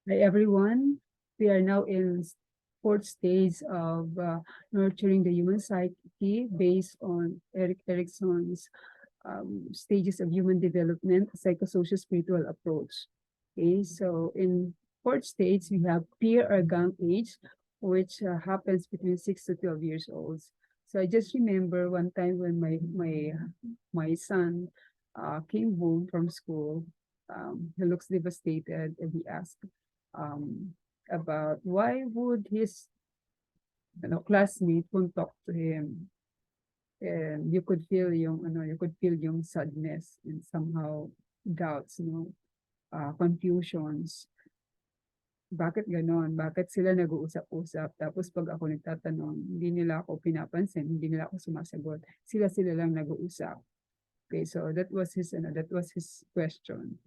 Hi, everyone. We are now in fourth stage of nurturing the human psyche based on Eric Erickson's stages of human development, psychosocial-spiritual approach. Okay, so in fourth stage, we have peer or gang age, which happens between 6 to 12 years old. So I just remember one time when my son came home from school. He looks devastated, and he asked um, about why would his classmate won't talk to him, and you could feel yung sadness and somehow doubts, confusions. Bakit gano'n? Bakit sila nag-uusap-usap? Tapos pag ako nagtatanong, hindi nila ako pinapansin, hindi nila ako sumasagot. Sila-sila lang nag-uusap. Okay, so that was his question.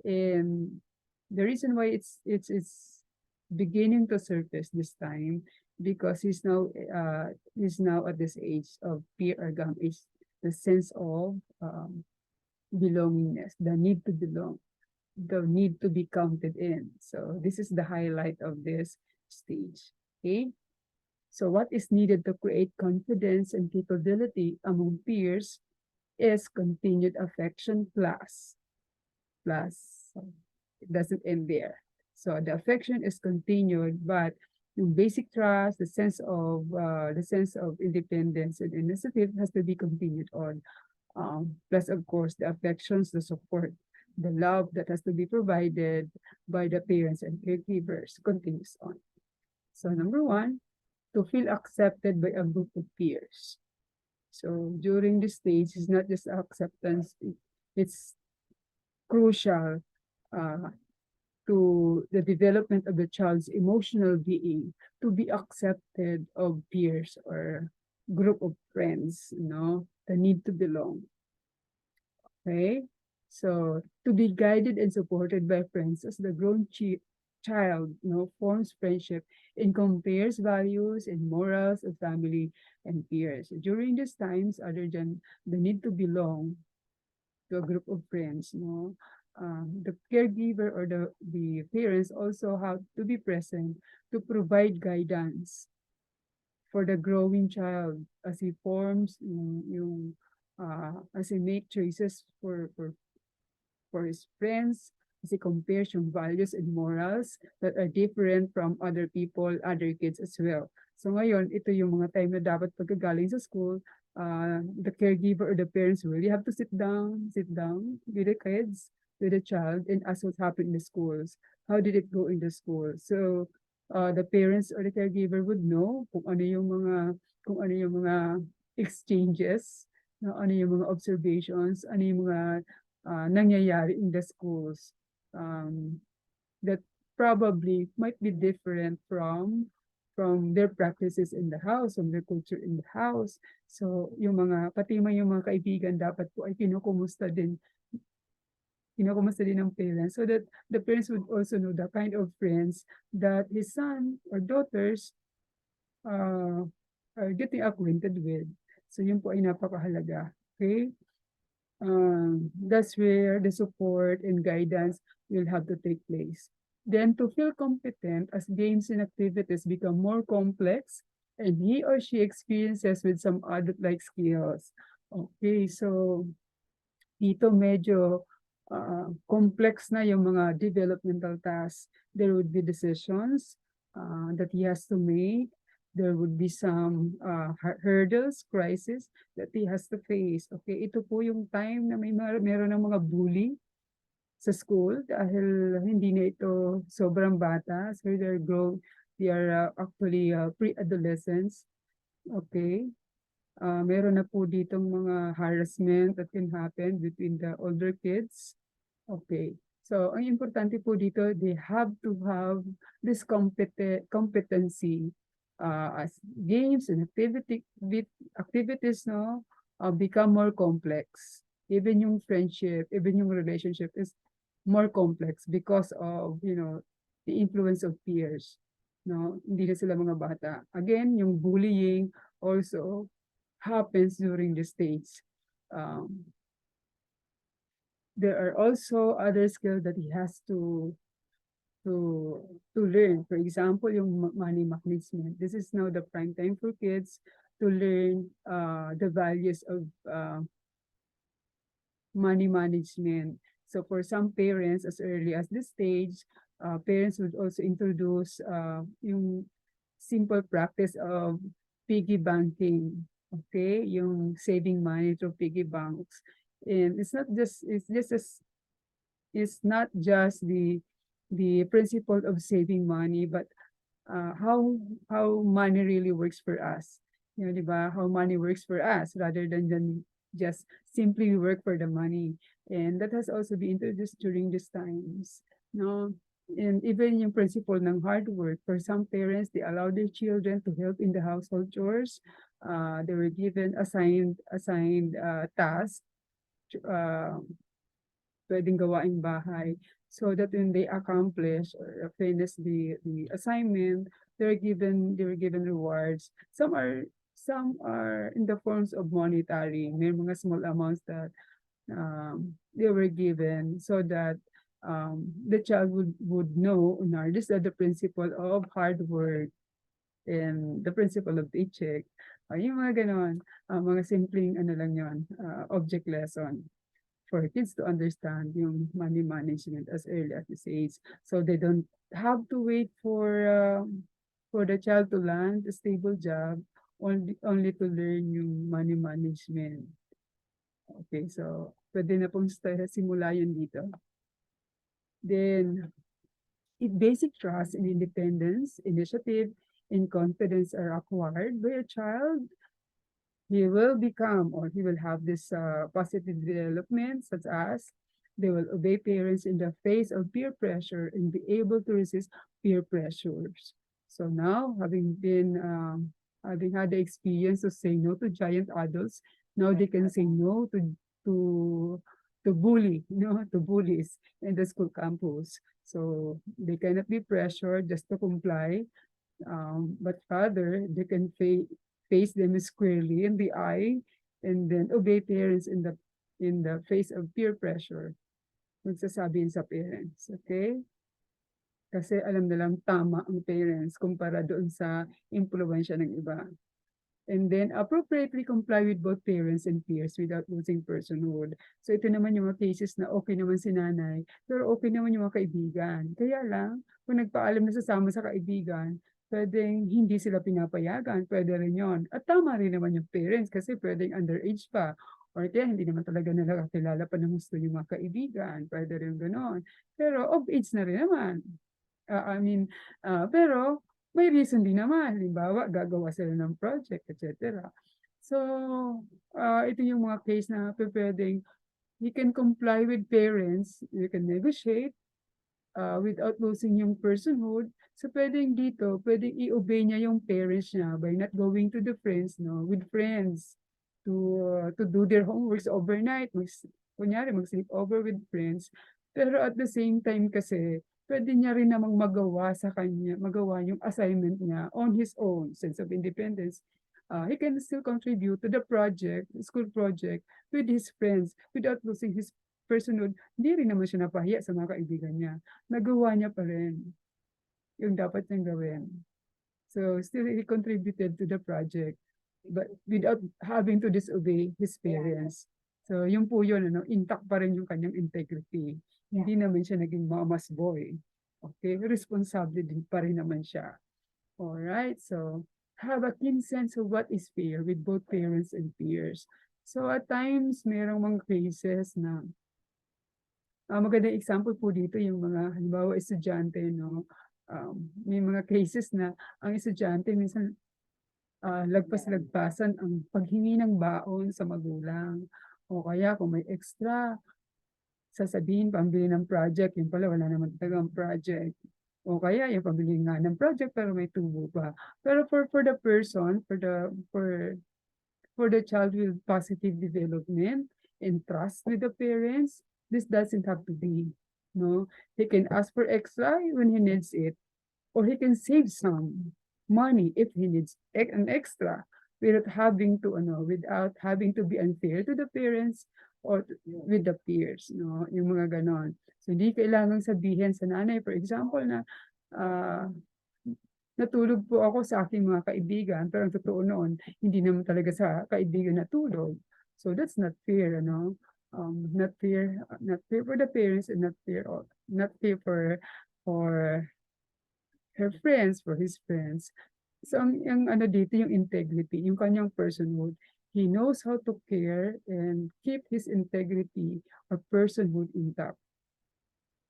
And the reason why it's beginning to surface this time, because he's now at this age of peer organ, is the sense of belongingness, the need to belong, the need to be counted in. So this is the highlight of this stage. Okay. So what is needed to create confidence and capability among peers is continued affection plus it doesn't end there. So the affection is continued, but yung basic trust, the sense of independence and initiative has to be continued on. Plus, of course, the affections, the support, the love that has to be provided by the parents and caregivers continues on. So number one, to feel accepted by a group of peers. So during this stage, it's not just acceptance, it's crucial uh, to the development of the child's emotional being to be accepted of peers or group of friends, the need to belong. Okay? So to be guided and supported by friends as the grown child, forms friendship and compares values and morals of family and peers. During these times, other than the need to belong to a group of friends, the caregiver or the parents also have to be present to provide guidance for the growing child as he forms as he make choices for his friends, as he compares yung values and morals that are different from other people, other kids as well. So ngayon, ito yung mga time na dapat pagkagaling sa school, the caregiver or the parents really have to sit down with the kids, with the child, and ask what's happened in the schools. How did it go in the school? So the parents or the caregiver would know kung ano yung mga exchanges, ano yung mga observations, ano yung mga nangyayari in the schools that probably might be different from their practices in the house, from their culture in the house. So pati yung mga kaibigan dapat po ay kinukumusta din ng parents, so that the parents would also know the kind of friends that his son or daughters uh, are getting acquainted with. So yun po ay napakahalaga. Okay? That's where the support and guidance will have to take place. Then to feel competent as games and activities become more complex and he or she experiences with some adult-like skills. Okay, so dito medyo complex na yung mga developmental tasks. There would be decisions that he has to make. There would be some hurdles, crisis that he has to face. Okay, ito po yung time na meron ng mga bully sa school dahil hindi na ito sobrang bata. So they are actually pre-adolescents. Okay. Meron na po ditong mga harassment that can happen between the older kids. Okay. So, ang importante po dito, they have to have this competency as games and activities become more complex. Even yung friendship, even yung relationship is more complex because of, the influence of peers. No, hindi na sila mga bata. Again, yung bullying also happens during the stage. There are also other skills that he has to to learn. For example, yung money management. This is now the prime time for kids to learn the values of money management. So for some parents, as early as this stage, parents would also introduce yung simple practice of piggy banking. Okay, yung saving money through piggy banks. And it's not just the principle of saving money, but how money really works for us. You know, di ba? How money works for us rather than just simply we work for the money. And that has also been introduced during these times. No? And even yung principle ng hard work, for some parents, they allow their children to help in the household chores. They were given assigned tasks, uh, pwedeng gawaing bahay. So that when they accomplish or finish the assignment, they were given rewards. Some are in the forms of monetary. May mga small amounts that they were given so that the child would know, these are the principle of hard work and the principle of paycheck. Yung mga ganon, mga simpleng ano lang yun, object lesson for kids to understand yung money management as early as this age. So they don't have to wait for the child to land a stable job only to learn yung money management. Okay, so pwede na pong simula yun dito. Then, if basic trust and independence, initiative, and confidence are acquired by a child, he will become or he will have this positive development such as they will obey parents in the face of peer pressure and be able to resist peer pressures. So now, having had the experience of saying no to giant adults, now they can say no to to bullies in the school campus. So they cannot be pressured just to comply, but rather they can face them squarely in the eye and then obey parents in the face of peer pressure. Magsasabihin sa parents, okay? Kasi alam nilang tama ang parents kumpara doon sa impluwensya ng iba. And then appropriately comply with both parents and peers without losing personhood. So ito naman yung mga cases na okay naman si nanay, pero okay naman yung mga kaibigan. Kaya lang, kung nagpaalam na sasama sa kaibigan, pwedeng hindi sila pinapayagan, pwede rin yon. At tama rin naman yung parents kasi pwedeng underage pa. Or kaya hindi naman talaga nila kakilala pa ng gusto yung mga kaibigan. Pwede rin gano'n. Pero of age na rin naman. Pero may reason din naman. Halimbawa, gagawa sila ng project, etc. So, ito yung mga case na pwedeng you can comply with parents, you can negotiate without losing yung personhood. So, pwedeng dito, pwedeng i-obey niya yung parents niya by not going to the friends, no, with friends to do their homeworks overnight. Kunyari, mag-sleep over with friends. Pero at the same time kasi, pwede niya rin namang magawa yung assignment niya on his own sense of independence. He can still contribute to the project, school project, with his friends without losing his personhood. Hindi rin naman siya napahiya sa mga kaibigan niya. Nagawa niya pa rin yung dapat niyang gawin. So still he contributed to the project but without having to disobey his parents. So yung po yun, intact pa rin yung kanyang integrity. Hindi naman siya naging mama's boy. Okay, responsable din pa rin naman siya. Alright, so have a keen sense of what is fair with both parents and peers. So at times, merong mga cases na magandang example po dito yung mga halimbawa estudyante, no? May mga cases na ang estudyante minsan lagpas-lagpasan ang paghingi ng baon sa magulang. O kaya kung may extra, sasabihin pambili ng project, yung pala wala naman talagang project. O kaya yung pambili nga ng project pero may tubo pa. Pero for the person, for the child with positive development and trust with the parents, this doesn't have to be. No, he can ask for extra when he needs it, or he can save some money if he needs an extra without having to be unfair to the parents or with the peers, no? Yung mga ganon. So, hindi kailangang sabihin sa nanay, for example, na ah, natulog po ako sa aking mga kaibigan, pero ang totoo noon, hindi naman talaga sa kaibigan natulog. So that's not fair, ano? Not fair for the parents and not fair for her friends, for his friends. So ang ano dito yung integrity, yung kanyang personhood. He knows how to care and keep his integrity or personhood intact.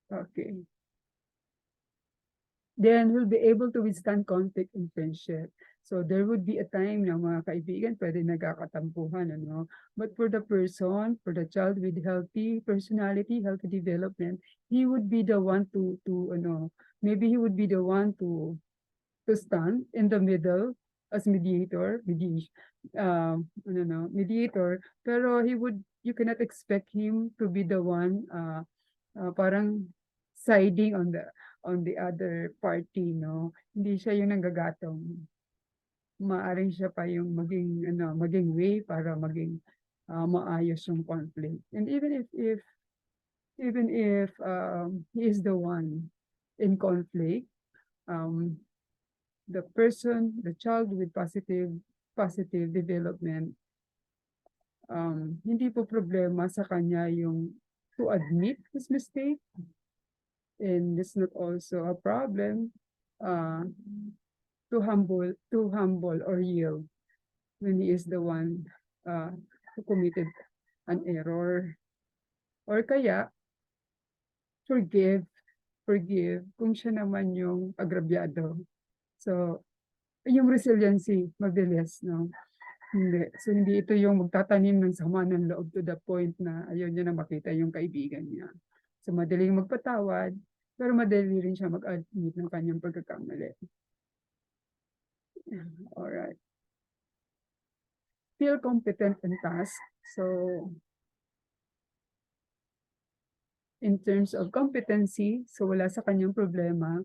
Okay. Then we'll be able to withstand conflict in friendship. So there would be a time na mga kaibigan pwede nagkakatampuhan, ano? But for the person, for the child with healthy personality, healthy development, he would be the one to maybe he would be the one to stand in the middle as mediator. Pero you cannot expect him to be the one parang siding on the other party, no? Hindi siya yung nanggagatong. Maaaring siya pa yung maging way para maging maayos yung conflict. And even if he is the one in conflict, um, the child with positive development, hindi po problema sa kanya yung to admit his mistake, and it's not also a problem uh, to humble or yield when he is the one who committed an error, or kaya forgive forgive kung siya naman yung agrabyado. So yung resiliency mabilis, no? Hindi ito yung magtatanim ng sama ng loob to the point na ayaw niya na makita yung kaibigan niya. So madaling magpatawad, pero madali rin siya mag-admit ng kanyang pagkakamali. Alright. Feel competent in task. So in terms of competency, so wala sa kanyang problema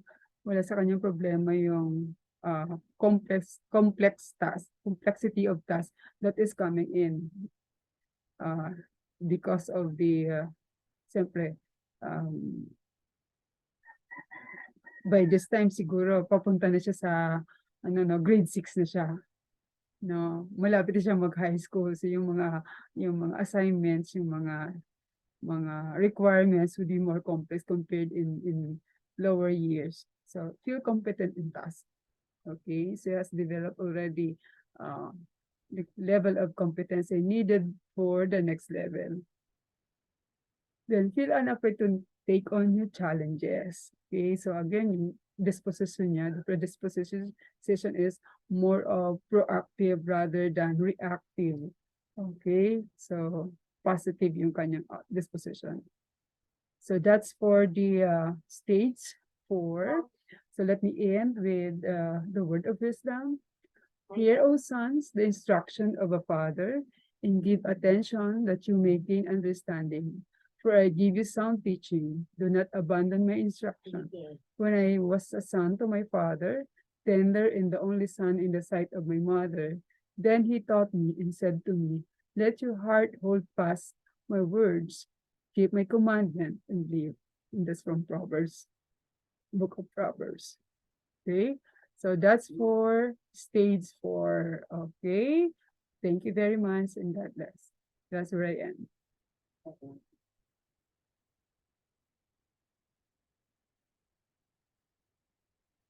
yung complexity of task that is coming in because of the siyempre by this time siguro papunta na siya sa grade 6 na siya, no, malapit na siya mag high school. So yung mga assignments, yung mga requirements would be more complex compared in lower years. So feel competent in task. Okay, so he has developed already the level of competency needed for the next level. Then feel unafraid to take on new challenges. Okay, so again, disposition niya, the predisposition is more of proactive rather than reactive. Okay, so positive yung kanyang disposition. So that's for the stage 4. So let me end with the word of wisdom. Hear, O sons, the instruction of a father, and give attention that you may gain understanding. For I give you sound teaching. Do not abandon my instruction. When I was a son to my father, tender and the only son in the sight of my mother, then he taught me and said to me, let your heart hold fast my words, keep my commandment, and live. And that's from Proverbs, book of Proverbs. Okay, so that's for stage 4. Okay, thank you very much, and God bless. That's where I end.